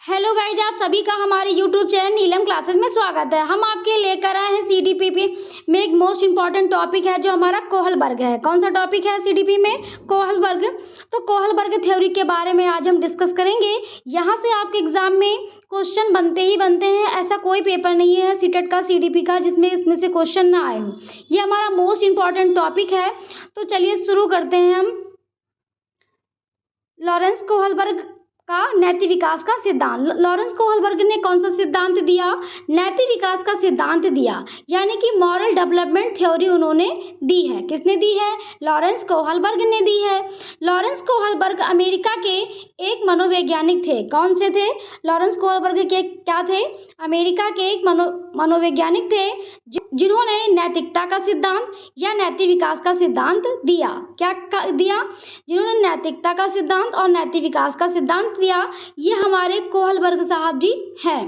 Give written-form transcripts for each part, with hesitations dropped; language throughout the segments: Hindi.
हेलो गाइज, आप सभी का हमारे यूट्यूब चैनल नीलम क्लासेस में स्वागत है। हम आपके लेकर आए हैं सीडीपीपी में एक मोस्ट इंपॉर्टेंट टॉपिक है जो हमारा कोहलबर्ग है। कौन सा टॉपिक है सीडीपी में? कोहलबर्ग। तो कोहलबर्ग थ्योरी के बारे में आज हम डिस्कस करेंगे। यहाँ से आपके एग्जाम में क्वेश्चन बनते ही बनते हैं, ऐसा कोई पेपर नहीं है सीटेट का सीडीपी का जिसमें इसमें से क्वेश्चन ना आए हों। ये हमारा मोस्ट इंपॉर्टेंट टॉपिक है। तो चलिए शुरू करते हैं हम। लॉरेंस कोहलबर्ग का नैतिक विकास का सिद्धांत। लॉरेंस कोहलबर्ग ने कौन सा सिद्धांत दिया? नैतिक विकास का सिद्धांत दिया, यानी कि मॉरल डेवलपमेंट थ्योरी उन्होंने दी है। किसने दी है? लॉरेंस कोहलबर्ग ने दी है। लॉरेंस कोहलबर्ग अमेरिका के एक मनोवैज्ञानिक थे। कौन से थे? लॉरेंस कोहलबर्ग के क्या थे? अमेरिका के एक मनोवैज्ञानिक थे जिन्होंने नैतिकता का सिद्धांत या नैतिक विकास का सिद्धांत दिया। क्या दिया? जिन्होंने नैतिकता का सिद्धांत और नैतिक विकास का सिद्धांत दिया। ये हमारे कोहलबर्ग साहब जी हैं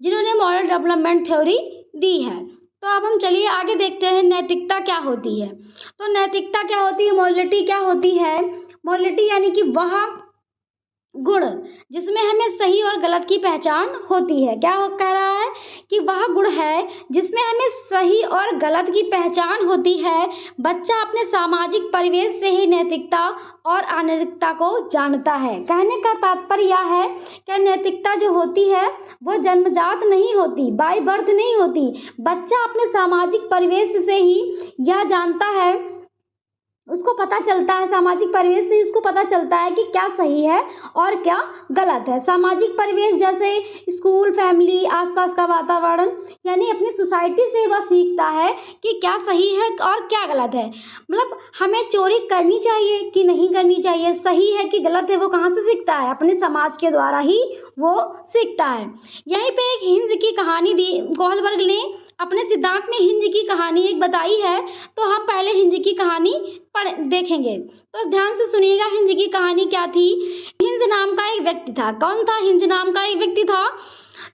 जिन्होंने मॉरल डेवलपमेंट थ्योरी दी है। तो अब हम चलिए आगे देखते हैं नैतिकता क्या होती है। तो नैतिकता क्या होती है? मोरलिटी क्या होती है? मोरलिटी यानी कि वह गुण जिसमें हमें सही और गलत की पहचान होती है। क्या कह रहा है? कि वह गुण है जिसमें हमें सही और गलत की पहचान होती है। बच्चा अपने सामाजिक परिवेश से ही नैतिकता और अनैतिकता को जानता है। कहने का तात्पर्य यह है कि नैतिकता जो होती है वो जन्मजात नहीं होती, बाय बर्थ नहीं होती। बच्चा अपने सामाजिक परिवेश से ही यह जानता है, उसको पता चलता है, सामाजिक परिवेश से उसको पता चलता है कि क्या सही है और क्या गलत है। सामाजिक परिवेश जैसे स्कूल, फैमिली, आसपास का वातावरण, यानी अपनी सोसाइटी से वह सीखता है कि क्या सही है और क्या गलत है। मतलब हमें चोरी करनी चाहिए कि नहीं करनी चाहिए, सही है कि गलत है, वो कहाँ से सीखता है? अपने समाज के द्वारा ही वो सीखता है। यहीं पे एक हिंज की कहानी दी कोहलबर्ग ने अपने सिद्धांत में। हिंज की कहानी एक बताई है, तो हम पहले हिंज की कहानी देखेंगे। तो ध्यान से सुनिएगा हिंज की कहानी क्या थी। हिंज नाम का एक व्यक्ति था। कौन था? हिंज नाम का एक व्यक्ति था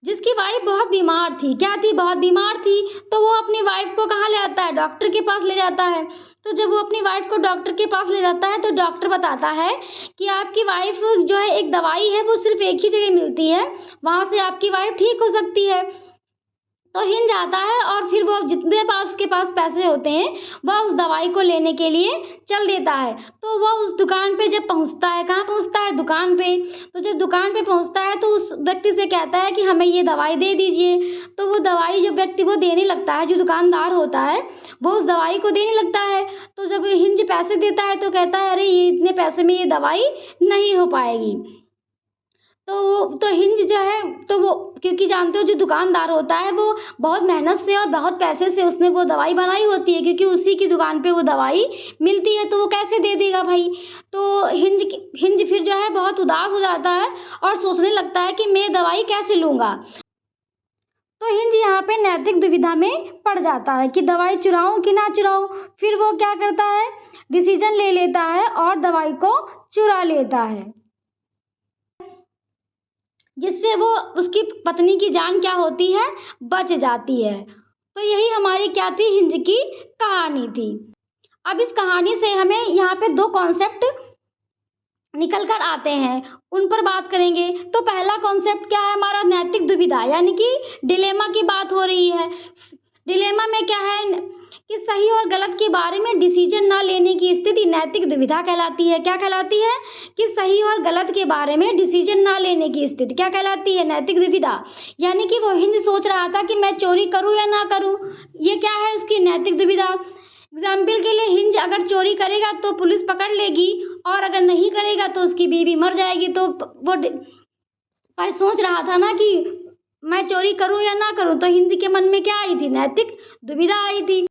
जिसकी वाइफ बहुत बीमार थी। क्या थी? बहुत बीमार थी। तो वो अपनी वाइफ को कहाँ ले जाता है? डॉक्टर के पास ले जाता है। तो जब वो अपनी वाइफ को डॉक्टर के पास ले जाता है तो डॉक्टर बताता है कि आपकी वाइफ जो है, एक दवाई है वो सिर्फ एक ही जगह मिलती है, वहाँ से आपकी वाइफ ठीक हो सकती है। तो हिंज आता है और फिर वो जितने उसके पास पैसे होते हैं वह उस दवाई को लेने के लिए चल देता है। तो वह उस दुकान पे जब पहुंचता है, कहाँ पहुंचता है? दुकान पे। तो जब दुकान पे पहुंचता है तो उस व्यक्ति से कहता है कि हमें ये दवाई दे दीजिए। तो वो दवाई जो व्यक्ति वो देने लगता है, जो दुकानदार होता है वो उस दवाई को देने लगता है। तो जब हिंज पैसे देता है तो कहता है अरे ये इतने पैसे में ये दवाई नहीं हो पाएगी। तो हिंज जो है, तो वो क्योंकि जानते हो जो दुकानदार होता है वो बहुत मेहनत से और बहुत पैसे से उसने वो दवाई बनाई होती है, क्योंकि उसी की दुकान पे वो दवाई मिलती है, तो वो कैसे दे देगा भाई। तो हिंज फिर जो है बहुत उदास हो जाता है और सोचने लगता है कि मैं दवाई कैसे लूँगा। तो हिंज यहाँ पे नैतिक दुविधा में पड़ जाता है कि दवाई चुराऊँ कि ना चुराऊँ। फिर वो क्या करता है? डिसीजन ले लेता है और दवाई को चुरा लेता है, जिससे वो उसकी पत्नी की जान क्या होती है? बच जाती है। तो यही हमारी क्या थी? हिंज की कहानी थी। अब इस कहानी से हमें यहाँ पे दो कॉन्सेप्ट निकल कर आते हैं, उन पर बात करेंगे। तो पहला कॉन्सेप्ट क्या है हमारा? नैतिक दुविधा, यानी कि डिलेमा की बात हो रही है। डिलेमा में क्या है कि सही और गलत के बारे में डिसीजन ना लेने की स्थिति नैतिक दुविधा कहलाती है। क्या कहलाती है? कि सही और गलत के बारे में डिसीजन ना लेने की स्थिति क्या कहलाती है? नैतिक दुविधा। यानी कि वो हिंज सोच रहा था कि मैं चोरी करूं या ना करूं, ये क्या है? उसकी नैतिक दुविधा। एग्जाम्पल के लिए हिंज अगर चोरी करेगा तो पुलिस पकड़ लेगी और अगर नहीं करेगा तो उसकी बीवी मर जाएगी। तो वो पर सोच रहा था ना कि मैं चोरी करूं या ना करूं। तो हिंज के मन में क्या आई थी? नैतिक दुविधा आई थी।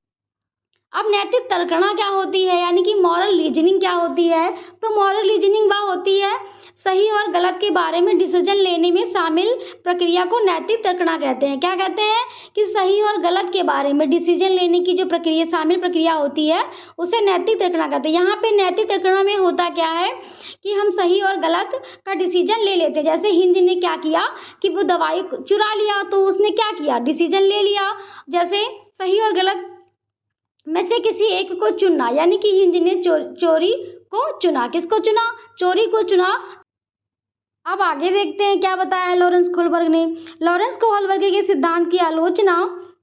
अब नैतिक तर्कणा क्या होती है, यानी कि मॉरल रीजनिंग क्या होती है? तो मॉरल रीजनिंग वह होती है सही और गलत के बारे में डिसीजन लेने में शामिल प्रक्रिया को नैतिक तर्कणा कहते हैं। क्या कहते हैं? कि सही और गलत के बारे में डिसीजन लेने की जो प्रक्रिया शामिल प्रक्रिया होती है उसे नैतिक तर्कणा कहते हैं। यहाँ पे नैतिक तर्कणा में होता क्या है कि हम सही और गलत का डिसीजन ले लेते हैं। जैसे हिंज ने क्या किया कि वो दवाई चुरा लिया, तो उसने क्या किया? डिसीजन ले लिया। जैसे सही और गलत में से किसी एक को चुनना, यानी कि हिंज ने चोरी को चुना। किसको चुना? चोरी को चुना। अब आगे देखते हैं क्या बताया है लॉरेंस कोहलबर्ग ने। लॉरेंस कोहलबर्ग के सिद्धांत की आलोचना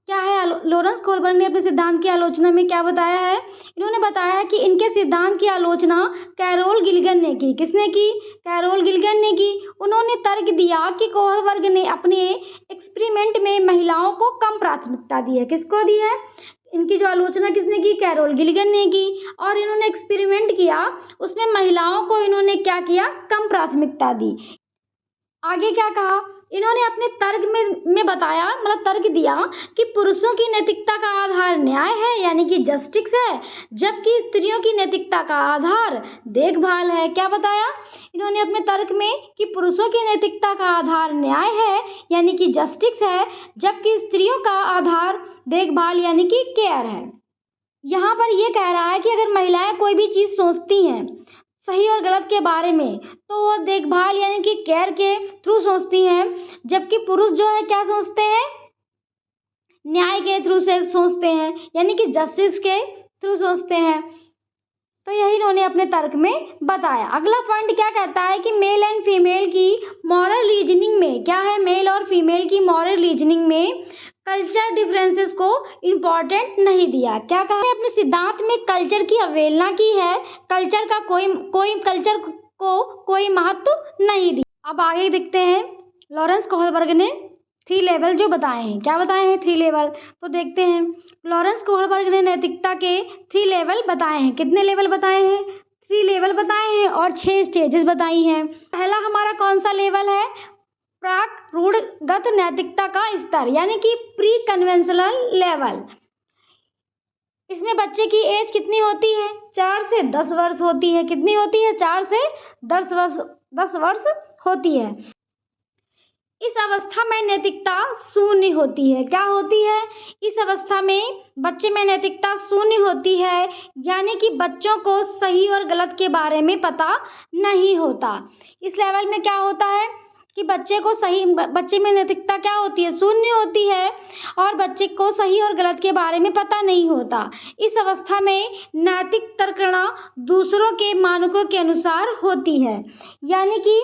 क्या है। लॉरेंस कोहलबर्ग ने अपने सिद्धांत की आलोचना में क्या बताया है। इन्होंने बताया है कि इनके सिद्धांत की आलोचना कैरोल गिल्लिगन ने की। किसने की? कैरोल गिल्लिगन ने की। उन्होंने तर्क दिया कि कोहलबर्ग ने अपने एक्सपेरिमेंट में महिलाओं को कम प्राथमिकता दी है। किसको दी है? इनकी जो आलोचना किसने की? कैरोल गिल्लिगन ने की। और इन्होंने एक्सपेरिमेंट किया, उसमें महिलाओं को इन्होंने क्या किया? कम प्राथमिकता दी। आगे क्या कहा इन्होंने अपने तर्क में बताया, मतलब तर्क दिया कि पुरुषों की नैतिकता का आधार न्याय है, यानी कि जस्टिस है, जबकि स्त्रियों की नैतिकता का आधार देखभाल है। क्या बताया इन्होंने अपने तर्क में कि पुरुषों की नैतिकता का आधार न्याय है, यानी कि जस्टिस है, जबकि स्त्रियों का आधार देखभाल यानी कि केयर है। यहाँ पर ये कह रहा है कि अगर महिलाएं कोई भी चीज़ सोचती हैं सही और गलत के बारे में, तो वो देखभाल यानी कि केयर के थ्रू सोचती हैं, जबकि पुरुष जो है क्या सोचते हैं? न्याय के थ्रू से सोचते हैं, यानी कि जस्टिस के थ्रू सोचते हैं। तो यही इन्होंने अपने तर्क में बताया। अगला पॉइंट क्या कहता है कि मेल एंड फीमेल की मॉरल रीजनिंग में क्या है? मेल और फीमेल की मॉरल रीजनिंग में कल्चर डिफरेंसेस को इम्पोर्टेंट नहीं दिया। क्या कहा है? अपने सिद्धांत में कल्चर की अवहेलना की है, कल्चर का कल्चर को कोई महत्व नहीं दिया। अब आगे देखते हैं लॉरेंस कोहलबर्ग ने 3 लेवल जो बताए हैं। क्या बताए हैं? 3 लेवल। तो देखते हैं लॉरेंस कोहलबर्ग ने नैतिकता के 3 लेवल बताए हैं। कितने लेवल बताए हैं? 3 लेवल बताए हैं और 6 स्टेजेस बताई हैं। पहला हमारा कौन सा लेवल है? प्राक रूढ़गत नैतिकता का स्तर, यानी कि प्री कन्वेंशनल लेवल। इसमें बच्चे की एज कितनी होती है? 4 से 10 वर्ष होती है। कितनी होती है? 4 से 10 वर्ष होती है। इस अवस्था में नैतिकता शून्य होती है। क्या होती है? इस अवस्था में बच्चे में नैतिकता शून्य होती है, यानी कि बच्चों को सही और गलत के बारे में पता नहीं होता। इस लेवल में क्या होता है कि बच्चे में नैतिकता क्या होती है? शून्य होती है, और बच्चे को सही और गलत के बारे में पता नहीं होता। इस अवस्था में नैतिक तर्कना दूसरों के मानकों के अनुसार होती है, यानी कि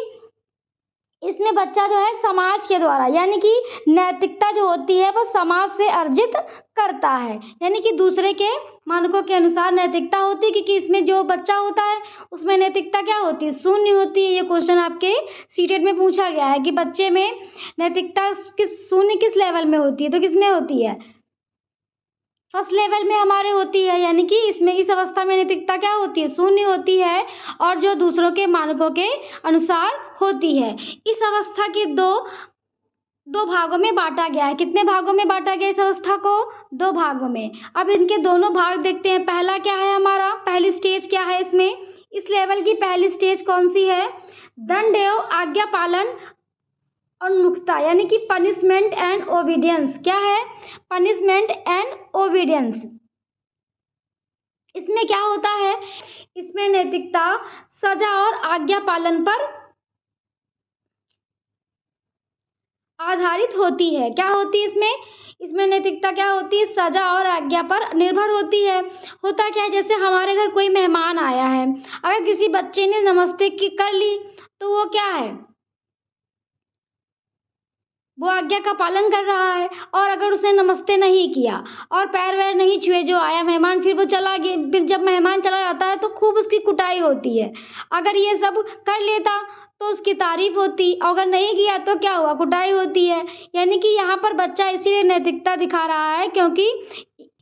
इसमें बच्चा जो है समाज के द्वारा, यानी कि नैतिकता जो होती है वो समाज से अर्जित करता है, यानी कि दूसरे के मानकों के अनुसार नैतिकता होती है। क्योंकि इसमें जो बच्चा होता है उसमें नैतिकता क्या होती है? शून्य होती है। ये क्वेश्चन आपके सीटेट में पूछा गया है कि बच्चे में नैतिकता शून्य किस लेवल में होती है? तो किस में होती है? फर्स्ट लेवल में हमारे होती है, यानी कि इसमें इस अवस्था में नैतिकता क्या होती है? शून्य होती है, और जो दूसरों के मानकों के अनुसार होती है। इस अवस्था के दो भागों में बांटा गया है। कितने भागों में बांटा गया इस अवस्था को? 2 भागों में। अब इनके दोनों भाग देखते हैं। पहला क्या है हमारा? पहली स्टेज क्या है इसमें? इस लेवल की पहली स्टेज कौन सी है? दंड एवं आज्ञा पालन उन्मुखता, यानी कि पनिशमेंट एंड ओबीडियंस। क्या है? Punishment and obedience. इसमें क्या होता है? इसमें नैतिकता सजा और आज्ञा पालन पर आधारित होती है। क्या होती है इसमें? इसमें नैतिकता क्या होती है? सजा और आज्ञा पर निर्भर होती है। होता क्या है, जैसे हमारे घर कोई मेहमान आया है, अगर किसी बच्चे ने नमस्ते की कर ली तो वो क्या है? वो आज्ञा का पालन कर रहा है। और अगर उसने नमस्ते नहीं किया और पैर वैर नहीं छुए जो आया मेहमान, फिर वो चला गया, फिर जब मेहमान चला जाता है तो खूब उसकी कुटाई होती है। अगर ये सब कर लेता तो उसकी तारीफ होती, और अगर नहीं किया तो क्या हुआ? कुटाई होती है। यानी कि यहाँ पर बच्चा इसीलिए नैतिकता दिखा रहा है क्योंकि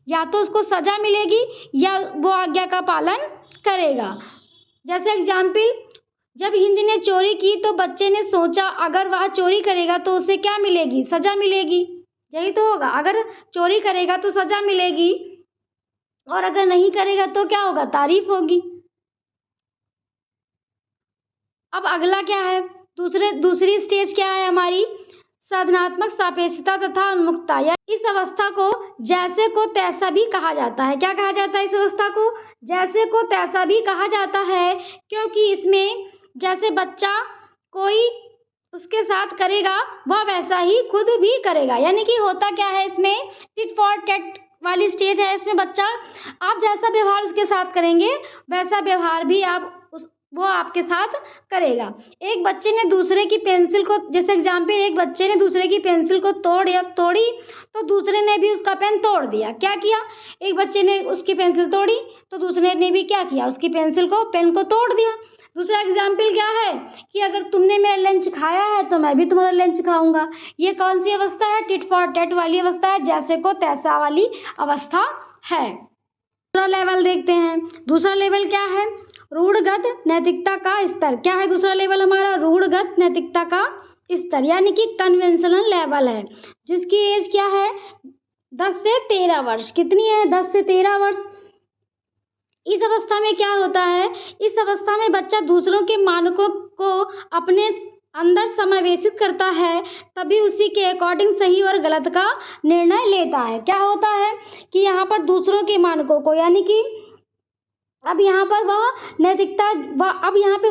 या तो उसको सजा मिलेगी या वो आज्ञा का पालन करेगा। जैसे एग्जाम्पल, जब हिंद ने चोरी की तो बच्चे ने सोचा अगर वह चोरी करेगा तो उसे क्या मिलेगी? सजा मिलेगी। यही तो होगा, अगर चोरी करेगा तो सजा मिलेगी, और अगर नहीं करेगा तो क्या होगा? तारीफ होगी। अब अगला क्या है? दूसरी स्टेज क्या है हमारी? साधनात्मक सापेक्षता तथा उन्मुखता, या इस अवस्था को जैसे को तैसा भी कहा जाता है। क्या कहा जाता है इस अवस्था को? जैसे को तैसा भी कहा जाता है, क्योंकि इसमें जैसे बच्चा कोई उसके साथ करेगा वह वैसा ही खुद भी करेगा। यानी कि होता क्या है इसमें? टिट फॉर टैट वाली स्टेज है। इसमें बच्चा आप जैसा व्यवहार उसके साथ करेंगे वैसा व्यवहार भी आप वो आपके साथ करेगा। एक बच्चे ने दूसरे की पेंसिल को, जैसे एग्जाम्पल, एक बच्चे ने दूसरे की पेंसिल को तोड़ी तो दूसरे ने भी उसका पेन तोड़ दिया। क्या किया? एक बच्चे ने उसकी पेंसिल तोड़ी तो दूसरे ने भी क्या किया? उसकी पेन को तोड़ दिया। दूसरा एग्जाम्पल क्या है कि अगर तुमने मेरा लंच खाया है तो मैं भी तुम्हारा लंच खाऊंगा। ये कौन सी अवस्था है? टिट फॉर टैट वाली अवस्था है, जैसे को तैसा वाली अवस्था है। दूसरा लेवल देखते हैं। दूसरा लेवल क्या है? रूढ़गत नैतिकता का स्तर। क्या है दूसरा लेवल हमारा? रूढ़गत नैतिकता का स्तर, यानी कि कन्वेंशनल लेवल है, जिसकी एज क्या है? 10 से 13 वर्ष। कितनी है? 10 से 13 वर्ष। इस अवस्था में क्या होता है? इस अवस्था में बच्चा दूसरों के मानकों को अपने अंदर समावेशित करता है, तभी उसी के अकॉर्डिंग सही और गलत का निर्णय लेता है। क्या होता है कि यहाँ पर दूसरों के मानकों को, यानी कि अब यहाँ पर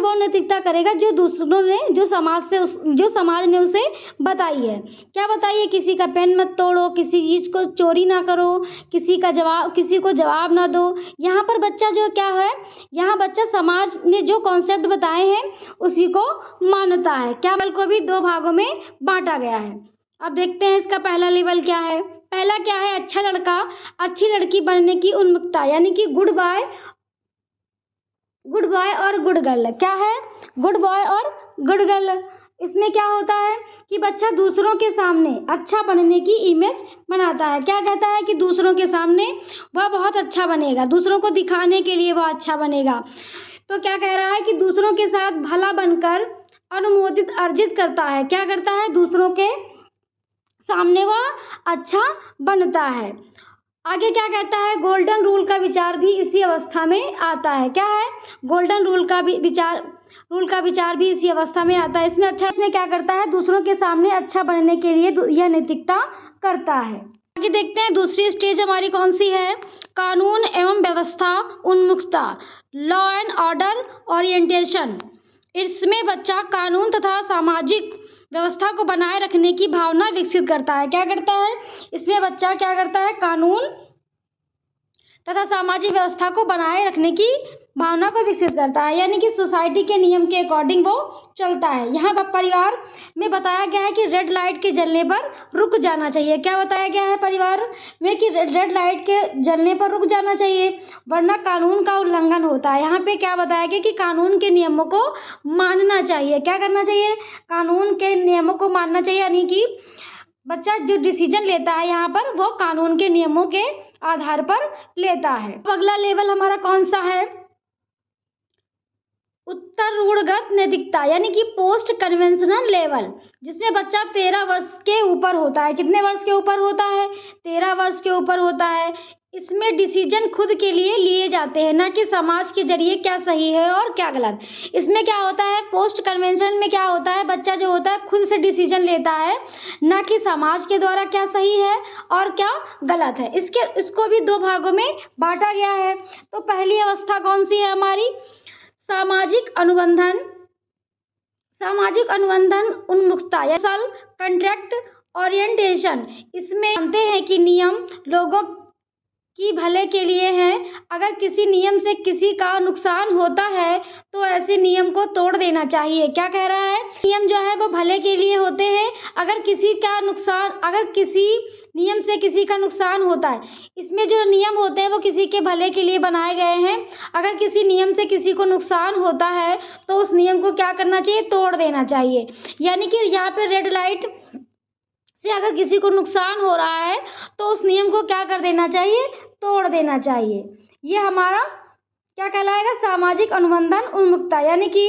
वह नैतिकता करेगा जो दूसरों ने, जो समाज ने उसे बताई है। क्या बताई है? किसी का पेन मत तोड़ो, किसी चीज़ को चोरी ना करो, किसी को जवाब ना दो। यहाँ पर बच्चा जो क्या है, यहाँ बच्चा समाज ने जो कॉन्सेप्ट बताए हैं उसी को मानता है। क्या लेवल को भी 2 भागों में बांटा गया है। अब देखते हैं इसका पहला लेवल क्या है। पहला क्या है? अच्छा लड़का अच्छी लड़की बनने की उन्मुखता, यानी कि गुड बॉय और गुड गर्ल। क्या है? गुड बॉय और गुड गर्ल। इसमें क्या होता है कि बच्चा दूसरों के सामने अच्छा बनने की इमेज बनाता है। क्या कहता है कि दूसरों के सामने वह बहुत अच्छा बनेगा, दूसरों को दिखाने के लिए वह अच्छा बनेगा। तो क्या कह रहा है कि दूसरों के साथ भला बनकर अनुमोदित अर्जित करता है। क्या करता है? दूसरों के सामने वह अच्छा बनता है। आगे क्या कहता है? गोल्डन रूल का विचार भी इसी अवस्था में आता है। क्या है? गोल्डन रूल का विचार भी इसी अवस्था में आता है। इसमें क्या करता है? दूसरों के सामने अच्छा बनने के लिए यह नैतिकता करता है। आगे देखते हैं दूसरी स्टेज हमारी कौन सी है? कानून एवं व्यवस्था उन्मुखता, लॉ एंड ऑर्डर ओरिएंटेशन। इसमें बच्चा कानून तथा सामाजिक व्यवस्था को बनाए रखने की भावना विकसित करता है। क्या करता है? इसमें बच्चा क्या करता है? कानून तथा सामाजिक व्यवस्था को बनाए रखने की भावना को विकसित करता है, यानी कि सोसाइटी के नियम के अकॉर्डिंग वो चलता है। यहाँ पर परिवार में बताया गया है कि रेड लाइट के जलने पर रुक जाना चाहिए। क्या बताया गया है परिवार में? कि रेड लाइट के जलने पर रुक जाना चाहिए, वरना कानून का उल्लंघन होता है। यहाँ पे क्या बताया गया कि कानून के नियमों को मानना चाहिए। क्या करना चाहिए? कानून के नियमों को मानना चाहिए, यानी कि बच्चा जो डिसीजन लेता है यहाँ पर वो कानून के नियमों के आधार पर लेता है। अब अगला लेवल हमारा कौन सा है? उत्तर रूढ़गत नैतिकता, यानी कि पोस्ट कन्वेंशनल लेवल, जिसमें बच्चा 13 वर्ष के ऊपर होता है। कितने वर्ष के ऊपर होता है? 13 वर्ष के ऊपर होता है। इसमें डिसीजन खुद के लिए लिए जाते हैं, ना कि समाज के जरिए क्या सही है और क्या गलत। इसमें क्या होता है? पोस्ट कन्वेंशन में क्या होता है? बच्चा जो होता है खुद से डिसीजन लेता है, ना कि समाज के द्वारा क्या सही है और क्या गलत है। इसको भी 2 भागों में बांटा गया है। तो पहली अवस्था कौन सी है हमारी? सामाजिक अनुबंधन उन्मुखता या सोशल कॉन्ट्रैक्ट ओरिएंटेशन। इसमें मानते हैं कि नियम लोगों की भले के लिए हैं। अगर किसी नियम से किसी का नुकसान होता है तो ऐसे नियम को तोड़ देना चाहिए। क्या कह रहा है? नियम जो है वो भले के लिए होते हैं। अगर किसी नियम से किसी का नुकसान होता है, इसमें जो नियम होते हैं वो किसी के भले के लिए बनाए गए हैं। अगर किसी नियम से किसी को नुकसान होता है तो उस नियम को क्या करना चाहिए? तोड़ देना चाहिए। यानी कि यहाँ पे रेड लाइट से अगर किसी को नुकसान हो रहा है तो उस नियम को क्या कर देना चाहिए? तोड़ देना चाहिए। ये हमारा क्या कहलाएगा? सामाजिक अनुबंधन उन्मुखता, यानी कि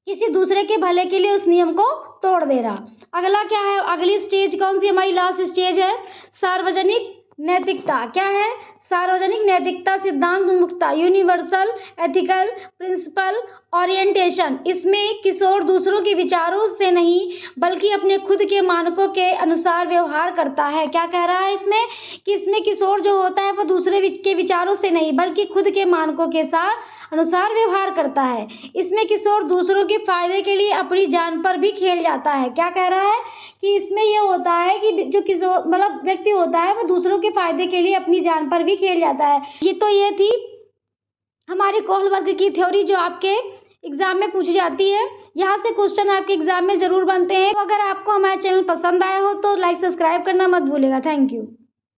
किसी दूसरे के भले के लिए उस नियम को तोड़ देना। अगला क्या है? अगली स्टेज कौन सी हमारी लास्ट स्टेज है? सार्वजनिक नैतिकता। क्या है? सार्वजनिक नैतिकता सिद्धांत उन्मुखता, यूनिवर्सल एथिकल प्रिंसिपल ओरिएंटेशन। इसमें किशोर दूसरों के विचारों से नहीं बल्कि अपने खुद के मानकों के अनुसार व्यवहार करता है। क्या कह रहा है इसमें? कि इसमें किशोर जो होता है वो दूसरे के विचारों से नहीं बल्कि खुद के मानकों के साथ अनुसार व्यवहार करता है। इसमें किशोर दूसरों के फायदे के लिए अपनी जान पर भी खेल जाता है। क्या कह रहा है? कि इसमें यह होता है कि जो किशोर व्यक्ति होता है वो दूसरों के फायदे के लिए अपनी जान पर भी खेल जाता है। ये थी हमारे कोहलबर्ग की थ्योरी जो आपके एग्जाम में पूछी जाती है। यहाँ से क्वेश्चन आपके एग्जाम में ज़रूर बनते हैं। तो अगर आपको हमारा चैनल पसंद आया हो तो लाइक सब्सक्राइब करना मत भूलिएगा। Thank you.